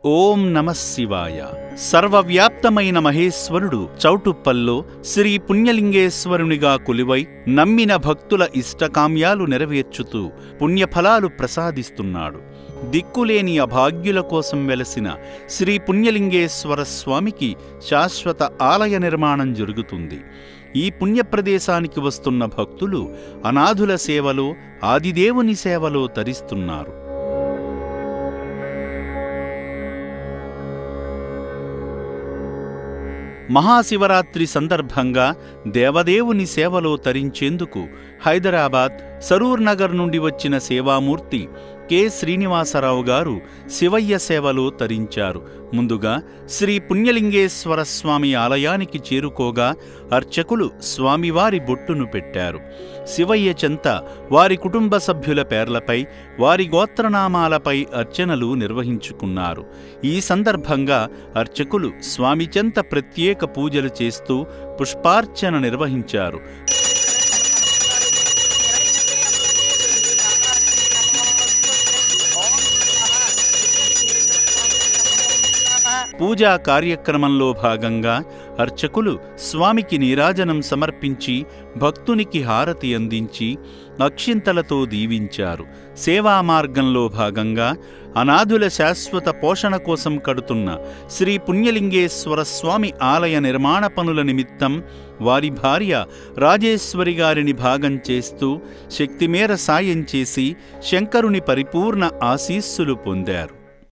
ఓం నమః శివాయ. సర్వవ్యాప్తమైన మహేశ్వరుడు చౌటుప్పల్లో శ్రీ పుణ్యలింగేశ్వరునిగా కొలువై నమ్మిన భక్తుల ఇష్టకామ్యాలు నెరవేర్చుతూ పుణ్యఫలాలు ప్రసాదిస్తున్నాడు. దిక్కులేని అభాగ్యుల కోసం వెలసిన శ్రీ పుణ్యలింగేశ్వర స్వామికి శాశ్వత ఆలయ నిర్మాణం జరుగుతుంది. ఈ పుణ్యప్రదేశానికి వస్తున్న భక్తులు అనాథుల సేవలో, ఆదిదేవుని సేవలో తరిస్తున్నారు. మహాశివరాత్రి సందర్భంగా దేవదేవుని సేవలో తరించేందుకు హైదరాబాద్ సరూర్ నగర్ నుండి వచ్చిన సేవామూర్తి కె. శ్రీనివాసరావు గారు శివయ్య సేవలో తరించారు. ముందుగా శ్రీ పుణ్యలింగేశ్వర స్వామి ఆలయానికి చేరుకోగా అర్చకులు స్వామివారి బొట్టును పెట్టారు. శివయ్య చెంత వారి కుటుంబ సభ్యుల పేర్లపై, వారి గోత్రనామాలపై అర్చనలు నిర్వహించుకున్నారు. ఈ సందర్భంగా అర్చకులు స్వామి చెంత ప్రత్యేక పూజలు చేస్తూ పుష్పార్చన నిర్వహించారు. పూజా కార్యక్రమంలో భాగంగా అర్చకులు స్వామికి నీరాజనం సమర్పించి భక్తునికి హారతి అందించి అక్షింతలతో దీవించారు. సేవా మార్గంలో భాగంగా అనాథుల శాశ్వత పోషణ కోసం కడుతున్న శ్రీ పుణ్యలింగేశ్వర స్వామి ఆలయ నిర్మాణ పనుల నిమిత్తం వారి భార్య రాజేశ్వరి గారిని భాగం చేస్తూ శక్తిమేర సాయం చేసి శంకరుని పరిపూర్ణ ఆశీస్సులు పొందారు.